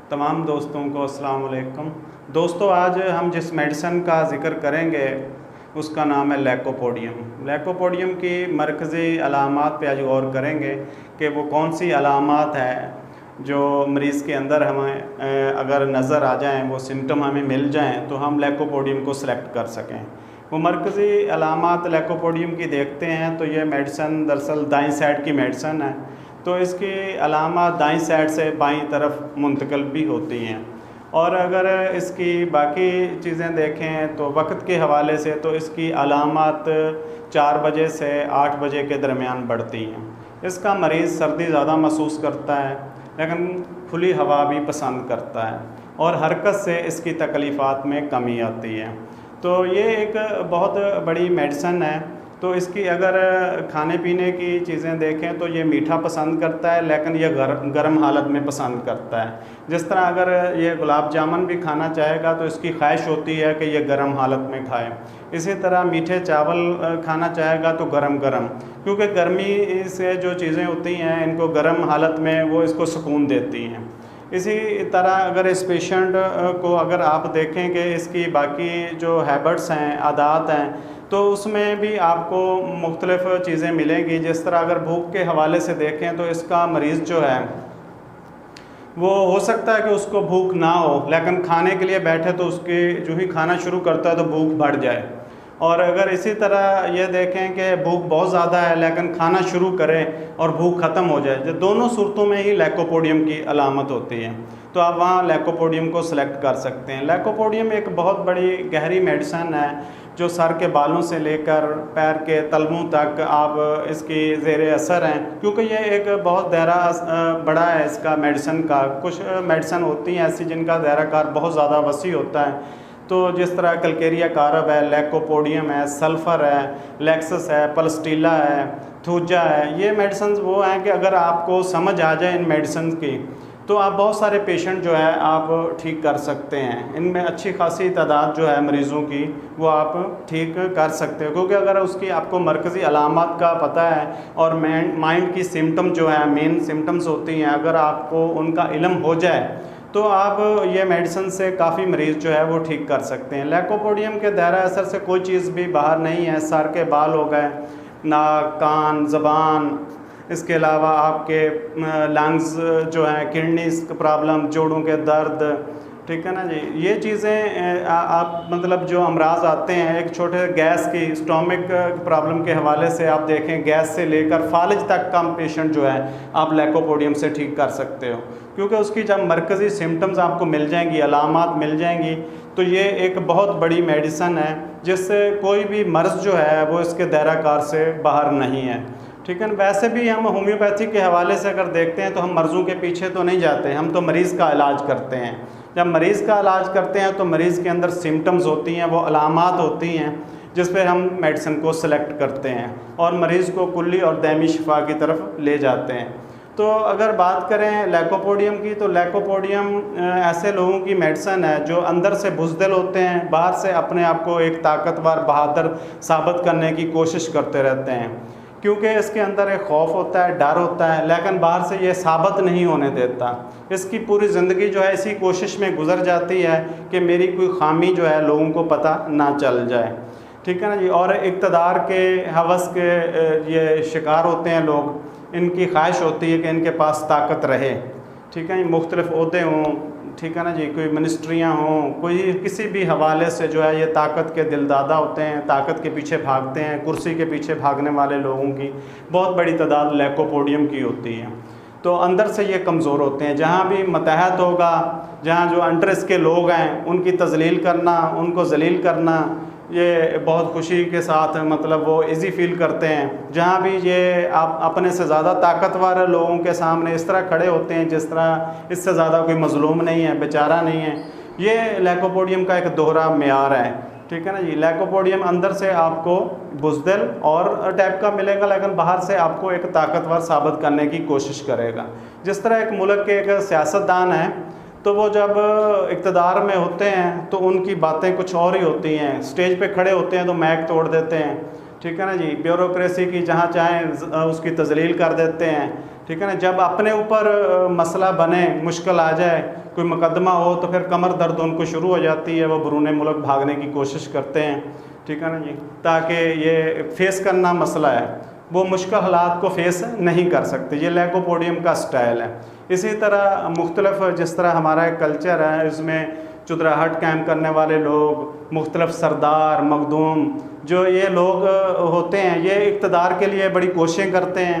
तमाम दोस्तों को अस्सलाम वालेकुम। दोस्तों, आज हम जिस मेडिसन का ज़िक्र करेंगे उसका नाम है लैकोपोडियम। लैकोपोडियम की मरकज़ी अलामात पे आज गौर करेंगे कि वो कौन सी अलामात हैं जो मरीज़ के अंदर हमें अगर नज़र आ जाएं, वो सिम्टम हमें मिल जाएं तो हम लैकोपोडियम को सिलेक्ट कर सकें। वो मरकज़ी अलामात लैकोपोडियम की देखते हैं तो ये मेडिसन दरअसल दाईं साइड की मेडिसन है, तो इसकी अलामात दाईं साइड से बाईं तरफ मुंतकिल भी होती हैं। और अगर इसकी बाकी चीज़ें देखें तो वक्त के हवाले से तो इसकी अलामात 4 बजे से 8 बजे के दरमियान बढ़ती हैं। इसका मरीज़ सर्दी ज़्यादा महसूस करता है, लेकिन खुली हवा भी पसंद करता है और हरकत से इसकी तकलीफ़ात में कमी आती है। तो ये एक बहुत बड़ी मेडिसन है। तो इसकी अगर खाने पीने की चीज़ें देखें तो ये मीठा पसंद करता है, लेकिन ये गर्म हालत में पसंद करता है। जिस तरह अगर ये गुलाब जामुन भी खाना चाहेगा तो इसकी ख्वाहिश होती है कि ये गर्म हालत में खाए। इसी तरह मीठे चावल खाना चाहेगा तो गरम गरम, क्योंकि गर्मी से जो चीज़ें होती हैं इनको गर्म हालत में वो इसको सुकून देती हैं। इसी तरह अगर इस पेशेंट को अगर आप देखें कि इसकी बाकी जो हैबिट्स हैं, आदत हैं, तो उसमें भी आपको मुख्तलिफ़ चीज़ें मिलेंगी। जिस तरह अगर भूख के हवाले से देखें तो इसका मरीज़ जो है वो हो सकता है कि उसको भूख ना हो, लेकिन खाने के लिए बैठे तो उसके जो ही खाना शुरू करता है तो भूख बढ़ जाए। और अगर इसी तरह ये देखें कि भूख बहुत ज़्यादा है लेकिन खाना शुरू करें और भूख ख़त्म हो जाए, जो दोनों सूरतों में ही लैकोपोडियम की अलामत होती है, तो आप वहाँ लैकोपोडियम को सिलेक्ट कर सकते हैं। लैकोपोडियम एक बहुत बड़ी गहरी मेडिसन है जो सर के बालों से लेकर पैर के तलवों तक आप इसकी ज़ेरे असर हैं, क्योंकि ये एक बहुत दायरा बड़ा है इसका मेडिसन का। कुछ मेडिसन होती हैं ऐसी जिनका दायरा कार बहुत ज़्यादा वसी होता है, तो जिस तरह कलकेरिया कारब है, लैकोपोडियम है, सल्फ़र है, लेक्सस है, पलस्टीला है, थूजा है, ये मेडिसिन वो हैं कि अगर आपको समझ आ जाए इन मेडिसिन की तो आप बहुत सारे पेशेंट जो है आप ठीक कर सकते हैं। इनमें अच्छी खासी तादाद जो है मरीज़ों की वो आप ठीक कर सकते हो, क्योंकि अगर उसकी आपको मरकज़ी अलामत का पता है और माइंड की सिम्टम जो है मेन सिम्टम्स होती हैं, अगर आपको उनका इल्म हो जाए तो आप ये मेडिसिन से काफ़ी मरीज़ जो है वो ठीक कर सकते हैं। लैकोपोडियम के दायरा असर से कोई चीज़ भी बाहर नहीं है। सर के बाल हो गए, नाक, कान, ज़बान, इसके अलावा आपके लंग्स जो हैं, किडनीज़ प्रॉब्लम, जोड़ों के दर्द, ठीक है ना जी, ये चीज़ें आप मतलब जो अमराज आते हैं एक छोटे गैस की स्टोमिक प्रॉब्लम के हवाले से आप देखें, गैस से लेकर फालिज तक का पेशेंट जो है आप लैकोपोडियम से ठीक कर सकते हो, क्योंकि उसकी जब मरकज़ी सिम्टम्स आपको मिल जाएंगी, अलामात मिल जाएंगी, तो ये एक बहुत बड़ी मेडिसन है जिससे कोई भी मर्ज़ जो है वो इसके दायरा कार से बाहर नहीं है। ठीक है ना। वैसे भी हम होम्योपैथी के हवाले से अगर देखते हैं तो हम मर्ज़ों के पीछे तो नहीं जाते, हम तो मरीज़ का इलाज करते हैं। जब मरीज़ का इलाज करते हैं तो मरीज़ के अंदर सिम्टम्स होती हैं, वो अलामात होती हैं जिस पे हम मेडिसिन को सिलेक्ट करते हैं और मरीज़ को कुल्ली और दायमी शिफा की तरफ ले जाते हैं। तो अगर बात करें लैकोपोडियम की, तो लैकोपोडियम ऐसे लोगों की मेडिसिन है जो अंदर से बुज़दिल होते हैं, बाहर से अपने आप को एक ताकतवर, बहादुर साबित करने की कोशिश करते रहते हैं, क्योंकि इसके अंदर एक खौफ होता है, डर होता है, लेकिन बाहर से ये साबित नहीं होने देता। इसकी पूरी ज़िंदगी जो है इसी कोशिश में गुजर जाती है कि मेरी कोई ख़ामी जो है लोगों को पता ना चल जाए। ठीक है ना जी। और इक़्तिदार के हवस के ये शिकार होते हैं लोग, इनकी ख्वाहिश होती है कि इनके पास ताकत रहे। ठीक है, मुख्तलिफ़ ओहदे हों, ठीक है ना जी, कोई मिनिस्ट्रियाँ हों, कोई किसी भी हवाले से जो है ये ताकत के दिलदादा होते हैं, ताकत के पीछे भागते हैं। कुर्सी के पीछे भागने वाले लोगों की बहुत बड़ी तादाद लैकोपोडियम की होती है। तो अंदर से ये कमज़ोर होते हैं। जहाँ भी मतहत होगा, जहाँ जो अंडर इसके लोग हैं उनकी तज़लील करना, उनको ज़लील करना, ये बहुत खुशी के साथ मतलब वो इजी फील करते हैं। जहाँ भी ये आप अपने से ज़्यादा ताकतवर लोगों के सामने इस तरह खड़े होते हैं जिस तरह इससे ज़्यादा कोई मज़लूम नहीं है, बेचारा नहीं है। ये लैकोपोडियम का एक दोहरा मेयार है। ठीक है ना जी। लैकोपोडियम अंदर से आपको बुज़दिल और टाइप का मिलेगा, लेकिन बाहर से आपको एक ताकतवर साबित करने की कोशिश करेगा। जिस तरह एक मुल्क के एक सियासतदान है, तो वो जब इक़्तिदार में होते हैं तो उनकी बातें कुछ और ही होती हैं। स्टेज पे खड़े होते हैं तो मैक तोड़ देते हैं, ठीक है ना जी, ब्यूरोक्रेसी की जहाँ चाहें उसकी तजलील कर देते हैं, ठीक है ना। जब अपने ऊपर मसला बने, मुश्किल आ जाए, कोई मुकदमा हो, तो फिर कमर दर्द उनको शुरू हो जाती है, वो बैरून मुल्क भागने की कोशिश करते हैं, ठीक है ना जी, ताकि ये फेस करना मसला है, वो मुश्किल हालात को फेस नहीं कर सकते। ये लैकोपोडियम का स्टाइल है। इसी तरह मुख्तलिफ जिस तरह हमारा एक कल्चर है, इसमें चुदराहट कायम करने वाले लोग, मुख्तलिफ सरदार, मखदूम, जो ये लोग होते हैं, ये इक़्तिदार के लिए बड़ी कोशिशें करते हैं,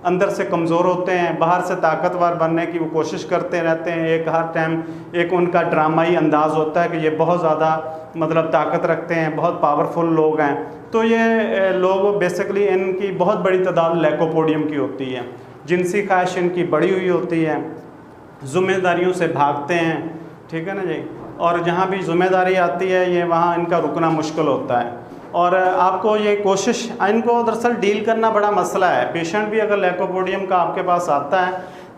अंदर से कमज़ोर होते हैं, बाहर से ताकतवर बनने की वो कोशिश करते रहते हैं। एक हर टाइम एक उनका ड्रामाई अंदाज़ होता है कि ये बहुत ज़्यादा मतलब ताकत रखते हैं, बहुत पावरफुल लोग हैं। तो ये लोग बेसिकली इनकी बहुत बड़ी तादाद लैकोपोडियम की होती है। जिनसी ख्वाहिश इनकी बड़ी हुई होती है, ज़िम्मेदारियों से भागते हैं, ठीक है ना जी, और जहाँ भी ज़िम्मेदारी आती है ये वहाँ इनका रुकना मुश्किल होता है। और आपको ये कोशिश, इनको दरअसल डील करना बड़ा मसला है। पेशेंट भी अगर लैकोपोडियम का आपके पास आता है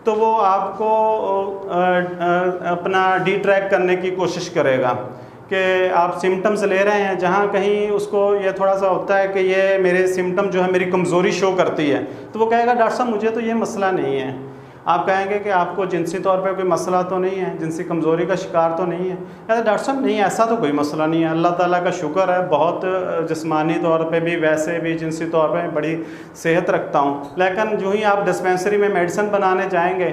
तो वो आपको अपना डिट्रैक्ट करने की कोशिश करेगा कि आप सिम्टम्स ले रहे हैं, जहाँ कहीं उसको ये थोड़ा सा होता है कि ये मेरे सिम्टम जो है मेरी कमज़ोरी शो करती है, तो वो कहेगा डॉक्टर साहब मुझे तो ये मसला नहीं है। आप कहेंगे कि आपको जिनसी तौर पे कोई मसला तो नहीं है, जिनसी कमज़ोरी का शिकार तो नहीं है। कहते डॉक्टर साहब नहीं, ऐसा तो कोई मसला नहीं है, अल्लाह ताला का शुक्र है, बहुत जिस्मानी तौर पे भी वैसे भी जिनसी तौर पे बड़ी सेहत रखता हूँ। लेकिन जो ही आप डिस्पेंसरी में मेडिसिन बनाने जाएंगे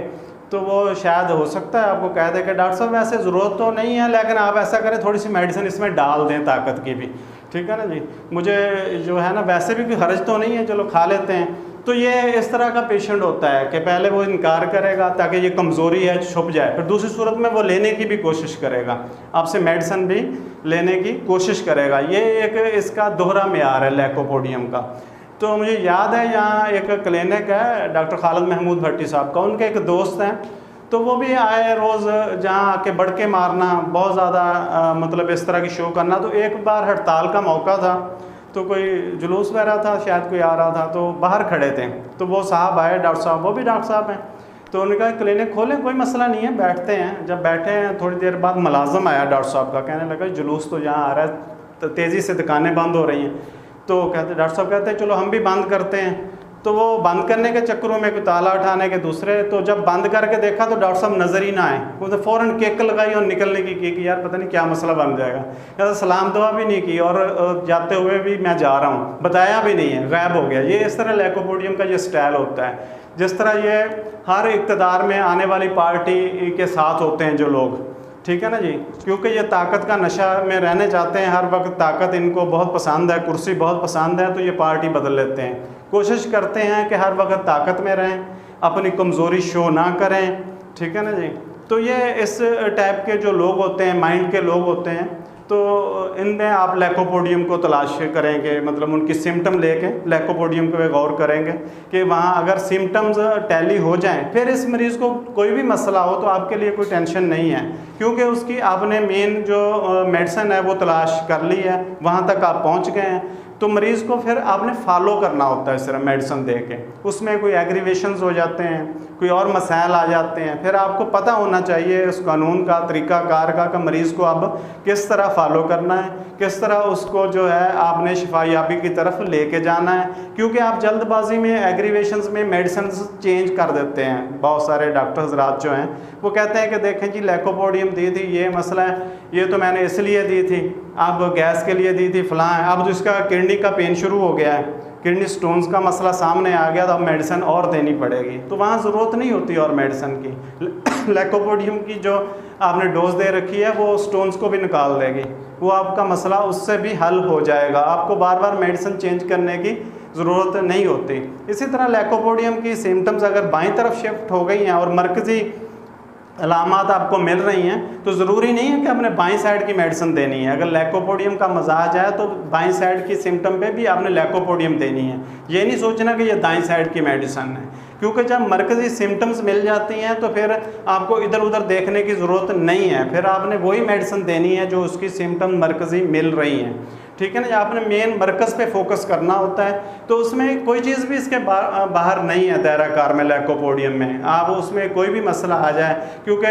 तो वो शायद हो सकता है आपको कह दे कि डॉक्टर साहब वैसे ज़रूरत तो नहीं है, लेकिन आप ऐसा करें थोड़ी सी मेडिसिन इसमें डाल दें ताकत की भी, ठीक है ना जी, मुझे जो है ना वैसे भी कोई हर्ज तो नहीं है, चलो खा लेते हैं। तो ये इस तरह का पेशेंट होता है कि पहले वो इनकार करेगा ताकि ये कमज़ोरी है छुप जाए, फिर दूसरी सूरत में वो लेने की भी कोशिश करेगा, आपसे मेडिसिन भी लेने की कोशिश करेगा। ये एक इसका दोहरा मेयार है लैकोपोडियम का। तो मुझे याद है यहाँ एक क्लिनिक है डॉक्टर खालिद महमूद भट्टी साहब का, उनके एक दोस्त हैं, तो वो भी आए रोज़ जहाँ आके बढ़ के मारना, बहुत ज़्यादा मतलब इस तरह की शो करना। तो एक बार हड़ताल का मौका था, तो कोई जुलूस वगैरह था, शायद कोई आ रहा था, तो बाहर खड़े थे, तो वो साहब आए, डॉक्टर साहब, वो भी डॉक्टर साहब हैं, तो उन्होंने कहा क्लिनिक खोलें, कोई मसला नहीं है, बैठते हैं। जब बैठे हैं थोड़ी देर बाद मुलाजम आया डॉक्टर साहब का, कहने लगा जुलूस तो यहाँ आ रहा है, तो तेज़ी से दुकानें बंद हो रही हैं। तो कहते डॉक्टर साहब कहते हैं चलो हम भी बंद करते हैं। तो वो बंद करने के चक्करों में कोई ताला उठाने के दूसरे, तो जब बंद करके देखा तो डॉक्टर साहब नज़र ही ना आए। वो तो फ़ौरन केक लगाई और निकलने की कि यार पता नहीं क्या मसला बन जाएगा। कहते सलाम दुआ भी नहीं की और जाते हुए भी मैं जा रहा हूँ, बताया भी नहीं है, गायब हो गया। ये इस तरह लैकोपोडियम का ये स्टाइल होता है। जिस तरह ये हर इक़्तिदार में आने वाली पार्टी के साथ होते हैं जो लोग, ठीक है ना जी, क्योंकि ये ताकत का नशा में रहने चाहते हैं, हर वक्त ताकत इनको बहुत पसंद है, कुर्सी बहुत पसंद है, तो ये पार्टी बदल लेते हैं, कोशिश करते हैं कि हर वक्त ताकत में रहें, अपनी कमज़ोरी शो ना करें, ठीक है ना जी। तो ये इस टाइप के जो लोग होते हैं, माइंड के लोग होते हैं, तो इनमें आप लैकोपोडियम को तलाश करेंगे, मतलब उनकी सिम्टम लेके लैकोपोडियम को गौर करेंगे कि वहाँ अगर सिम्टम्स टैली हो जाएं, फिर इस मरीज़ को कोई भी मसला हो तो आपके लिए कोई टेंशन नहीं है, क्योंकि उसकी आपने मेन जो मेडिसिन है वो तलाश कर ली है, वहाँ तक आप पहुँच गए हैं। तो मरीज़ को फिर आपने फॉलो करना होता है सिर्फ मेडिसिन दे के, उसमें कोई एग्रीवेशंस हो जाते हैं, कोई और मसाइल आ जाते हैं, फिर आपको पता होना चाहिए उस कानून का, तरीक़ाकार का, कि मरीज़ को अब किस तरह फॉलो करना है, किस तरह उसको जो है आपने शिफायाबी की तरफ लेके जाना है। क्योंकि आप जल्दबाजी में एग्रीवेशंस में मेडिसिन चेंज कर देते हैं। बहुत सारे डॉक्टर्स रात जो हैं वो कहते हैं कि देखें जी लैकोपोडियम दी थी, ये मसला है, ये तो मैंने इसलिए दी थी, अब गैस के लिए दी थी, फलां है, अब तो इसका किडनी का पेन शुरू हो गया है, किडनी स्टोन्स का मसला सामने आ गया, तो अब मेडिसिन और देनी पड़ेगी। तो वहाँ ज़रूरत नहीं होती और मेडिसिन की। लैकोपोडियम की जो आपने डोज दे रखी है वो स्टोन्स को भी निकाल देगी, वो आपका मसला उससे भी हल हो जाएगा, आपको बार बार मेडिसिन चेंज करने की ज़रूरत नहीं होती। इसी तरह लैकोपोडियम की सिम्टम्स अगर बाईं तरफ शिफ्ट हो गई हैं और मरकज़ी अलामात आपको मिल रही हैं, तो ज़रूरी नहीं है कि आपने बाईं साइड की मेडिसिन देनी है। अगर लैकोपोडियम का मजाज है तो बाईं साइड की सिम्टम पे भी आपने लैकोपोडियम देनी है। ये नहीं सोचना कि ये दाईं साइड की मेडिसिन है, क्योंकि जब मरकज़ी सिम्टम्स मिल जाती हैं तो फिर आपको इधर उधर देखने की ज़रूरत नहीं है, फिर आपने वही मेडिसिन देनी है जो उसकी सिम्टम मरकज़ी मिल रही हैं, ठीक है ना। आपने मेन मरकज़ पे फोकस करना होता है, तो उसमें कोई चीज़ भी इसके बाहर नहीं है दायरा कार में लैकोपोडियम में। आप उसमें कोई भी मसला आ जाए, क्योंकि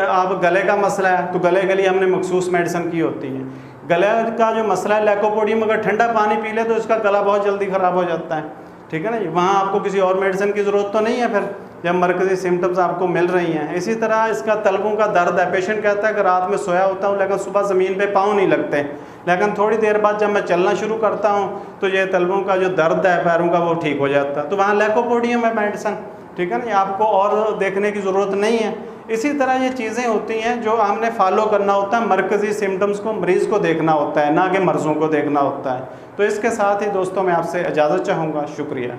आप गले का मसला है तो गले के लिए हमने मखसूस मेडिसिन की होती है, गले का जो मसला है लैकोपोडियम, अगर ठंडा पानी पी ले तो इसका गला बहुत जल्दी ख़राब हो जाता है, ठीक है ना जी। वहाँ आपको किसी और मेडिसिन की ज़रूरत तो नहीं है फिर, जब मरकज़ी सिम्टम्स आपको मिल रही हैं। इसी तरह इसका तलवों का दर्द है, पेशेंट कहता है कि रात में सोया होता हूँ लेकिन सुबह ज़मीन पे पाँव नहीं लगते, लेकिन थोड़ी देर बाद जब मैं चलना शुरू करता हूँ तो ये तलवों का जो दर्द है पैरों का वो ठीक हो जाता है। तो वहाँ लैकोपोडियम है मेडिसिन, ठीक है ना, आपको और देखने की ज़रूरत नहीं है। इसी तरह ये चीज़ें होती हैं जो हमने फॉलो करना होता है, मरकज़ी सिम्टम्स को, मरीज़ को देखना होता है, ना कि मर्ज़ों को देखना होता है। तो इसके साथ ही दोस्तों मैं आपसे इजाज़त चाहूँगा। शुक्रिया।